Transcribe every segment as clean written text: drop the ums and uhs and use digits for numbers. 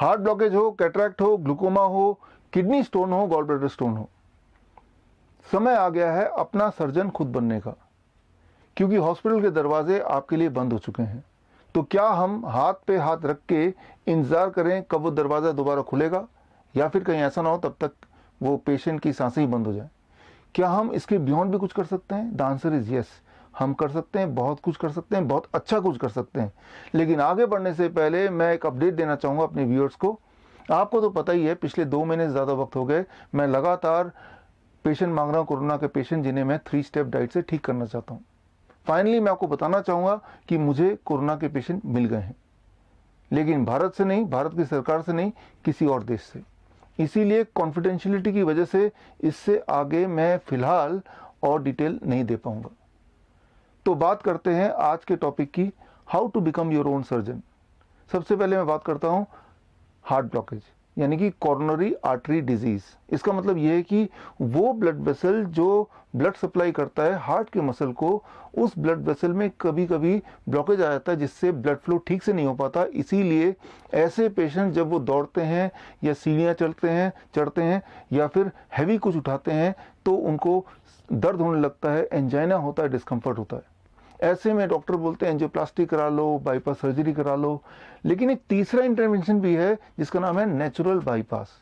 Heart blockage हो, cataract हो, glaucoma हो, किडनी स्टोन हो, गॉल ब्लैडर स्टोन हो, समय आ गया है अपना सर्जन खुद बनने का, क्योंकि हॉस्पिटल के दरवाजे आपके लिए बंद हो चुके हैं। तो क्या हम हाथ पे हाथ रख के इंतजार करें कब वो दरवाज़ा दोबारा खुलेगा, या फिर कहीं ऐसा ना हो तब तक वो पेशेंट की सांसें ही बंद हो जाए? क्या हम इसके बियॉन्ड भी कुछ कर सकते हैं? द आंसर इज यस, हम कर सकते हैं, बहुत कुछ कर सकते हैं, बहुत अच्छा कुछ कर सकते हैं। लेकिन आगे बढ़ने से पहले मैं एक अपडेट देना चाहूँगा अपने व्यूअर्स को। आपको तो पता ही है, पिछले 2 महीने से ज़्यादा वक्त हो गए मैं लगातार पेशेंट मांग रहा हूँ, कोरोना के पेशेंट जिन्हें मैं 3 स्टेप डाइट से ठीक करना चाहता हूँ। फाइनली मैं आपको बताना चाहूँगा कि मुझे कोरोना के पेशेंट मिल गए हैं, लेकिन भारत से नहीं, भारत की सरकार से नहीं, किसी और देश से। इसीलिए कॉन्फिडेंशियलिटी की वजह से इससे आगे मैं फिलहाल और डिटेल नहीं दे पाऊंगा। तो बात करते हैं आज के टॉपिक की, how to become your own surgeon. सबसे पहले मैं बात करता हूं हार्ट ब्लॉकेज, यानी कि कॉरोनरी आर्टरी डिजीज। इसका मतलब यह है कि वो ब्लड वेसल जो ब्लड सप्लाई करता है हार्ट के मसल को, उस ब्लड वेसल में कभी कभी ब्लॉकेज आ जाता है जिससे ब्लड फ्लो ठीक से नहीं हो पाता। इसीलिए ऐसे पेशेंट जब वो दौड़ते हैं या सीढ़ियाँ चढ़ते हैं या फिर हैवी कुछ उठाते हैं तो उनको दर्द होने लगता है, एंजाइना होता है, डिस्कम्फर्ट होता है। ऐसे में डॉक्टर बोलते हैं एंजियोप्लास्टी करा लो, बाईपास सर्जरी करा लो। लेकिन एक तीसरा इंटरवेंशन भी है जिसका नाम है नेचुरल बाईपास।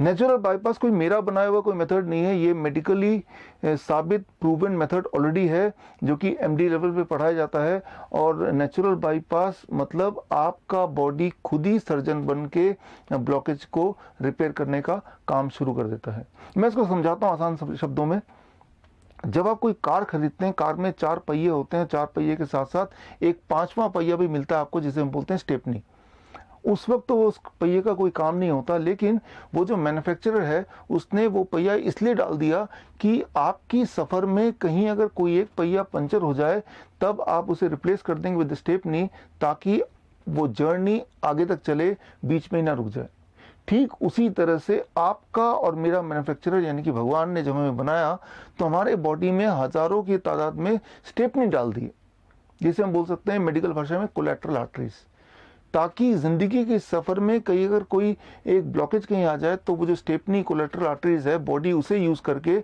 नेचुरल बाईपास कोई मेरा बनाया हुआ कोई मेथड नहीं है, ये मेडिकली साबित प्रूवन मेथड ऑलरेडी है जो कि एमडी लेवल पे पढ़ाया जाता है। और नेचुरल बाईपास मतलब आपका बॉडी खुद ही सर्जन बन के ब्लॉकेज को रिपेयर करने का काम शुरू कर देता है। मैं इसको समझाता हूँ आसान शब्दों में। जब आप कोई कार खरीदते हैं, कार में 4 पहिए होते हैं, 4 पहिए के साथ साथ एक 5वां पहिया भी मिलता है आपको, जिसे हम बोलते हैं स्टेपनी। उस वक्त तो उस पहिए का कोई काम नहीं होता, लेकिन वो जो मैन्युफैक्चरर है उसने वो पहिया इसलिए डाल दिया कि आपकी सफ़र में कहीं अगर कोई एक पहिया पंचर हो जाए तब आप उसे रिप्लेस कर देंगे विद स्टेपनी, ताकि वो जर्नी आगे तक चले, बीच में ही ना रुक जाए। ठीक उसी तरह से आपका और मेरा मैन्युफैक्चरर यानी कि भगवान ने जब हमें बनाया तो हमारे बॉडी में हजारों की तादाद में स्टेपनी डाल दी, जिसे हम बोल सकते हैं मेडिकल भाषा में कोलैटरल आर्टरीज, ताकि जिंदगी के सफर में कहीं अगर कोई एक ब्लॉकेज कहीं आ जाए तो वो जो स्टेपनी कोलैटरल आर्टरीज है, बॉडी उसे यूज करके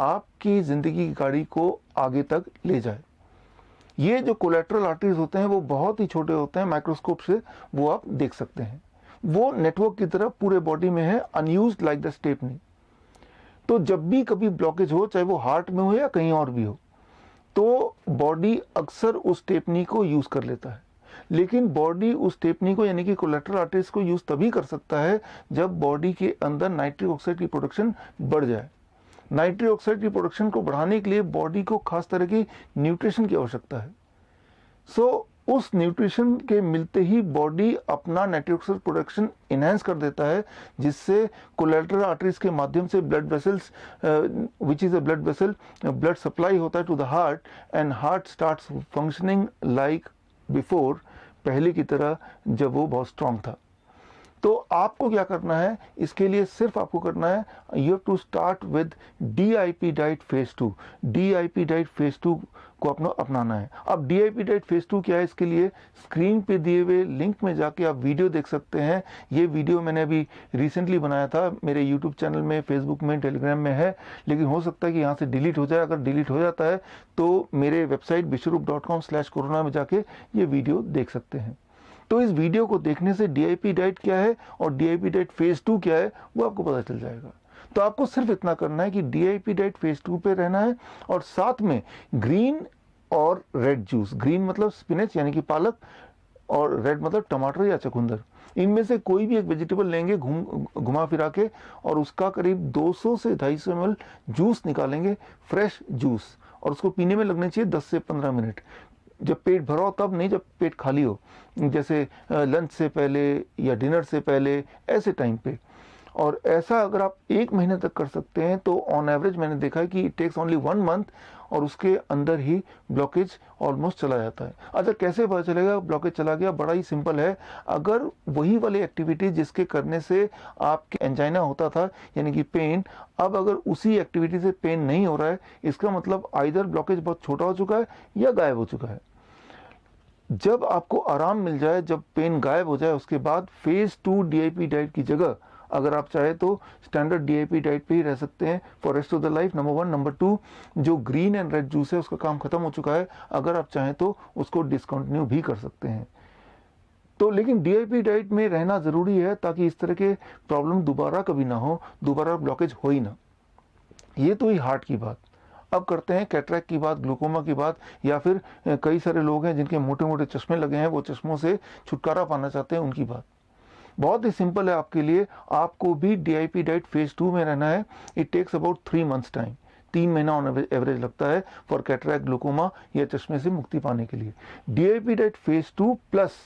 आपकी जिंदगी की गाड़ी को आगे तक ले जाए। ये जो कोलैटरल आर्टरीज होते हैं वो बहुत ही छोटे होते हैं, माइक्रोस्कोप से वो आप देख सकते हैं। वो नेटवर्क की तरह पूरे बॉडी में है, अनयूज्ड लाइक द स्टेपनी। तो जब भी कभी ब्लॉकेज हो, चाहे वो हार्ट में हो या कहीं और भी हो, तो बॉडी अक्सर उस स्टेपनी को यूज कर लेता है। लेकिन बॉडी उस स्टेपनी को यानी कि कोलैटरल आर्टरीज को यूज तभी कर सकता है जब बॉडी के अंदर नाइट्रिक ऑक्साइड की प्रोडक्शन बढ़ जाए। नाइट्रिक ऑक्साइड की प्रोडक्शन को बढ़ाने के लिए बॉडी को खास तरह की न्यूट्रिशन की आवश्यकता है। उस न्यूट्रिशन के मिलते ही बॉडी अपना नाइट्रिक ऑक्साइड प्रोडक्शन इनहेंस कर देता है, जिससे कोलैटरल आर्टरीज के माध्यम से blood vessels which is a blood vessel, blood supply होता है to the heart, and heart starts functioning like before, पहले की तरह जब वो बहुत स्ट्रांग था। तो आपको क्या करना है, इसके लिए सिर्फ आपको करना है, you have to start with DIP diet phase 2। DIP diet phase 2 को अपनाना है। अब DIP डाइट फेज 2 क्या है, इसके लिए स्क्रीन पे दिए हुए लिंक में जाके आप वीडियो देख सकते हैं। ये वीडियो मैंने अभी रिसेंटली बनाया था, मेरे यूट्यूब चैनल में, फेसबुक में, टेलीग्राम में है, लेकिन हो सकता है कि यहाँ से डिलीट हो जाए। अगर डिलीट हो जाता है तो मेरे वेबसाइट vishwaroop.com/corona में जाके ये वीडियो देख सकते हैं। तो इस वीडियो को देखने से DIP डाइट क्या है और DIP डाइट फेज 2 क्या है वो आपको पता चल जाएगा। तो आपको सिर्फ इतना करना है कि DIP डाइट फेज 2 पे रहना है, और साथ में ग्रीन और रेड जूस, ग्रीन मतलब स्पिनच यानी कि पालक, और रेड मतलब टमाटर या चुकंदर, इनमें से कोई भी एक वेजिटेबल लेंगे घुमा फिरा के, और उसका करीब 200 से 250 ml जूस निकालेंगे, फ्रेश जूस, और उसको पीने में लगने चाहिए 10 से 15 मिनट। जब पेट भरा हो तब नहीं, जब पेट खाली हो, जैसे लंच से पहले या डिनर से पहले, ऐसे टाइम पे। और ऐसा अगर आप 1 महीने तक कर सकते हैं तो ऑन एवरेज मैंने देखा है कि इट टेक्स ओनली 1 मंथ, और उसके अंदर ही ब्लॉकेज ऑलमोस्ट चला जाता है। अच्छा, कैसे पता चलेगा ब्लॉकेज चला गया? बड़ा ही सिंपल है। अगर वही वाली एक्टिविटी जिसके करने से आपके एंजाइना होता था यानी कि पेन, अब अगर उसी एक्टिविटी से पेन नहीं हो रहा है, इसका मतलब आइदर ब्लॉकेज बहुत छोटा हो चुका है या गायब हो चुका है। जब आपको आराम मिल जाए, जब पेन गायब हो जाए, उसके बाद फेज 2 डीआईपी डाइट की जगह अगर आप चाहे तो स्टैंडर्ड डीआईपी डाइट पे ही रह सकते हैं for rest of the life. Number 1। Number 2, जो ग्रीन एंड रेड जूस है उसका काम खत्म हो चुका है, अगर आप चाहें तो उसको डिसकंटिन्यू भी कर सकते हैं। तो लेकिन डीआईपी डाइट में रहना ज़रूरी है ताकि इस तरह के प्रॉब्लम दोबारा कभी ना हो, दोबारा ब्लॉकेज हो ही ना। ये तो ही हार्ट की बात। अब करते हैं कैटरैक्ट की बात, ग्लूकोमा की बात, या फिर कई सारे लोग हैं जिनके मोटे मोटे चश्मे लगे हैं, वो चश्मों से छुटकारा पाना चाहते हैं, उनकी बात। बहुत ही सिंपल है आपके लिए, आपको भी डीआईपी डाइट फेज 2 में रहना है। It takes about 3 months time, 3 महीना ऑन एवरेज लगता है फॉर कैटरैक्ट, ग्लूकोमा या चश्मे से मुक्ति पाने के लिए। DIP diet phase 2 plus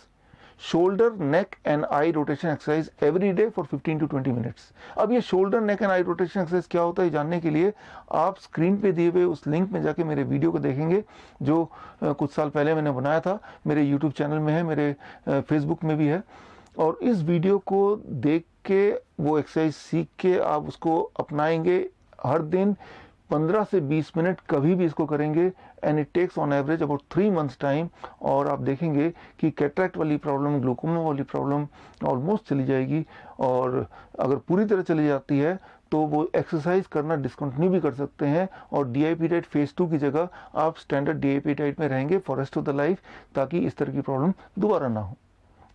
shoulder, neck and I rotation exercise every day for 15 to 20 minutes. अब ये shoulder, neck and I rotation exercise क्या होता है जानने के लिए आप स्क्रीन पे दिए हुए उस लिंक में जाके मेरे वीडियो को देखेंगे, जो कुछ साल पहले मैंने बनाया था। मेरे यूट्यूब चैनल में है, मेरे फेसबुक में भी है। और इस वीडियो को देख के, वो एक्सरसाइज सीख के आप उसको अपनाएंगे हर दिन 15 से 20 मिनट कभी भी इसको करेंगे, and it takes on average about 3 months time. और आप देखेंगे कि कैटरैक्ट वाली प्रॉब्लम, ग्लूकोमा वाली प्रॉब्लम ऑलमोस्ट चली जाएगी। और अगर पूरी तरह चली जाती है तो वो एक्सरसाइज करना डिसकंटिन्यू भी कर सकते हैं, और डीआईपी डाइट फेज 2 की जगह आप स्टैंडर्ड डीआईपी डाइट में रहेंगे for rest of the life, ताकि इस तरह की प्रॉब्लम दोबारा ना हो।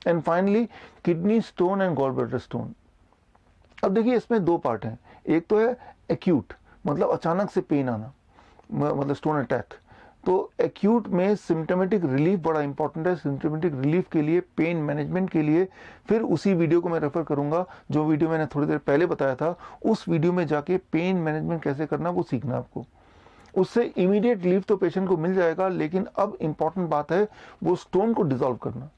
And finally kidney stone and gall bladder stone. अब देखिए इसमें 2 पार्ट हैं। एक तो है एक्यूट, मतलब अचानक से पेन आना, मतलब स्टोन अटैक। तो एक्यूट में सिम्टोमेटिक रिलीफ बड़ा इंपॉर्टेंट है। सिम्टोमेटिक रिलीफ के लिए, पेन मैनेजमेंट के लिए फिर उसी वीडियो को मैं रेफर करूंगा, जो वीडियो मैंने थोड़ी देर पहले बताया था। उस वीडियो में जाके पेन मैनेजमेंट कैसे करना वो सीखना आपको। उससे इमीडिएट रिलीफ तो पेशेंट को मिल जाएगा, लेकिन अब इंपॉर्टेंट बात है वो स्टोन को डिसॉल्व करना।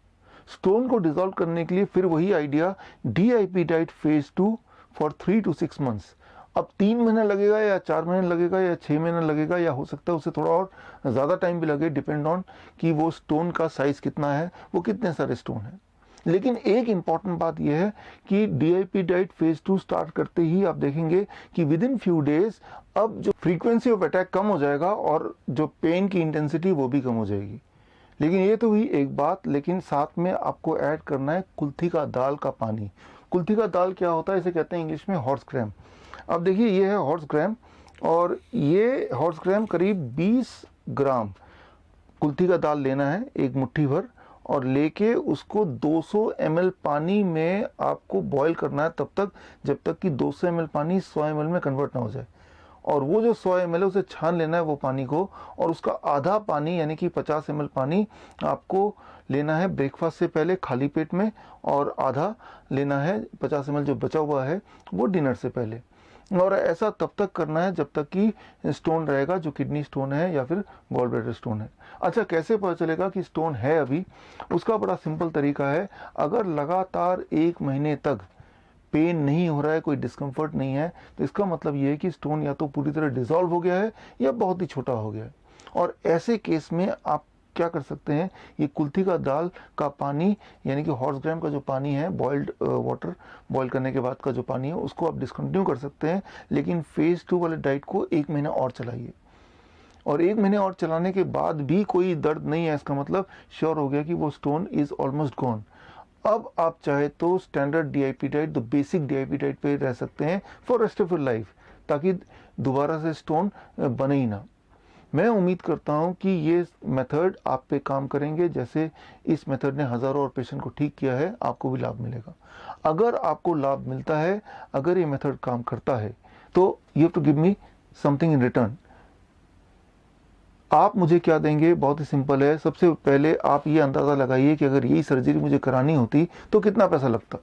स्टोन को डिसॉल्व करने के लिए फिर वही idea, DIP diet phase 2 for 3 to 6 months. अब 3 महीना लगेगा या 4 महीने लगेगा या 6 महीना लगेगा, या हो सकता है उससे थोड़ा और ज़्यादा टाइम भी लगे, डिपेंड ऑन कि वो स्टोन का साइज कितना है, वो कितने सारे स्टोन हैं। लेकिन एक इंपॉर्टेंट बात यह है कि डीआईपी डाइट फेज 2 स्टार्ट करते ही आप देखेंगे कि विद इन फ्यू डेज अब जो फ्रीक्वेंसी ऑफ अटैक कम हो जाएगा और जो पेन की इंटेंसिटी वो भी कम हो जाएगी। लेकिन ये तो हुई एक बात, लेकिन साथ में आपको ऐड करना है कुल्थी का दाल का पानी। कुल्थी का दाल क्या होता है, इसे कहते हैं इंग्लिश में हॉर्स ग्राम। अब देखिए ये है हॉर्स ग्राम, और ये हॉर्स ग्राम करीब 20 ग्राम कुल्थी का दाल लेना है, एक मुट्ठी भर, और लेके उसको 200 ml पानी में आपको बॉईल करना है तब तक जब तक कि 200 ml पानी 100 ml में कन्वर्ट ना हो जाए। और वो जो 100 ml है उसे छान लेना है वो पानी को, और उसका आधा पानी यानी कि 50 ml पानी आपको लेना है ब्रेकफास्ट से पहले खाली पेट में, और आधा लेना है 50 ml जो बचा हुआ है वो डिनर से पहले। और ऐसा तब तक करना है जब तक कि स्टोन रहेगा, जो किडनी स्टोन है या फिर गॉल ब्लैडर स्टोन है। अच्छा, कैसे पता चलेगा कि स्टोन है अभी? उसका बड़ा सिंपल तरीका है। अगर लगातार 1 महीने तक पेन नहीं हो रहा है, कोई डिस्कम्फर्ट नहीं है, तो इसका मतलब ये है कि स्टोन या तो पूरी तरह डिसॉल्व हो गया है या बहुत ही छोटा हो गया है। और ऐसे केस में आप क्या कर सकते हैं, ये कुल्थी का दाल का पानी यानी कि हॉर्स ग्राम का जो पानी है, बॉइल्ड वाटर, बॉईल करने के बाद का जो पानी है, उसको आप डिसकंटिन्यू कर सकते हैं। लेकिन फेज 2 वाले डाइट को 1 महीना और चलाइए। और 1 महीने और चलाने के बाद भी कोई दर्द नहीं है, इसका मतलब श्योर हो गया कि वो स्टोन इज ऑलमोस्ट गॉन। अब आप चाहे तो स्टैंडर्ड डीआईपी डाइट, तो बेसिक डीआईपी डाइट पे रह सकते हैं for rest of your life, ताकि दोबारा से स्टोन बने ही ना। मैं उम्मीद करता हूं कि ये मेथड आप पे काम करेंगे। जैसे इस मेथड ने हज़ारों और पेशेंट को ठीक किया है, आपको भी लाभ मिलेगा। अगर आपको लाभ मिलता है, अगर ये मेथड काम करता है, तो you have to give me something in return. आप मुझे क्या देंगे? बहुत ही सिंपल है। सबसे पहले आप ये अंदाज़ा लगाइए कि अगर यही सर्जरी मुझे करानी होती तो कितना पैसा लगता।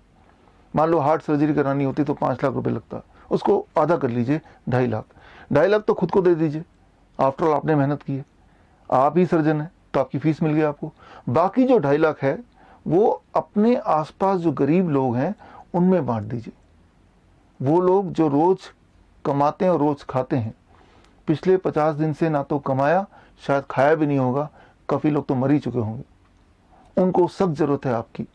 मान लो हार्ट सर्जरी करानी होती तो 5 लाख रुपए लगता, उसको आधा कर लीजिए, 2.5 लाख। 2.5 लाख तो खुद को दे दीजिए, आफ्टर ऑल आपने मेहनत की है, आप ही सर्जन हैं तो आपकी फीस मिल गई आपको। बाकी जो 2.5 लाख है वो अपने आसपास जो गरीब लोग हैं उनमें बांट दीजिए। वो लोग जो रोज कमाते हैं और रोज खाते हैं, पिछले 50 दिन से ना तो कमाया, शायद खाया भी नहीं होगा, काफ़ी लोग तो मर ही चुके होंगे, उनको सख्त ज़रूरत है आपकी।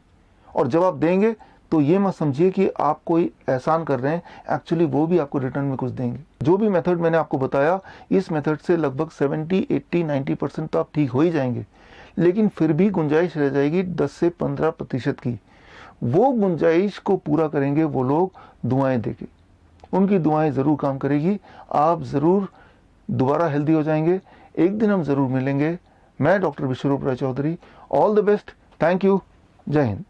और जब आप देंगे तो ये मत समझिए कि आप कोई एहसान कर रहे हैं, एक्चुअली वो भी आपको रिटर्न में कुछ देंगे। जो भी मेथड मैंने आपको बताया, इस मेथड से लगभग 70, 80, 90% तो आप ठीक हो ही जाएंगे, लेकिन फिर भी गुंजाइश रह जाएगी 10 से 15% की। वो गुंजाइश को पूरा करेंगे वो लोग दुआएं देके, उनकी दुआएं ज़रूर काम करेगी, आप ज़रूर दोबारा हेल्दी हो जाएंगे। एक दिन हम ज़रूर मिलेंगे। मैं doctor Biswaroop Roy Chowdhury, all the best, thank you, जय हिंद।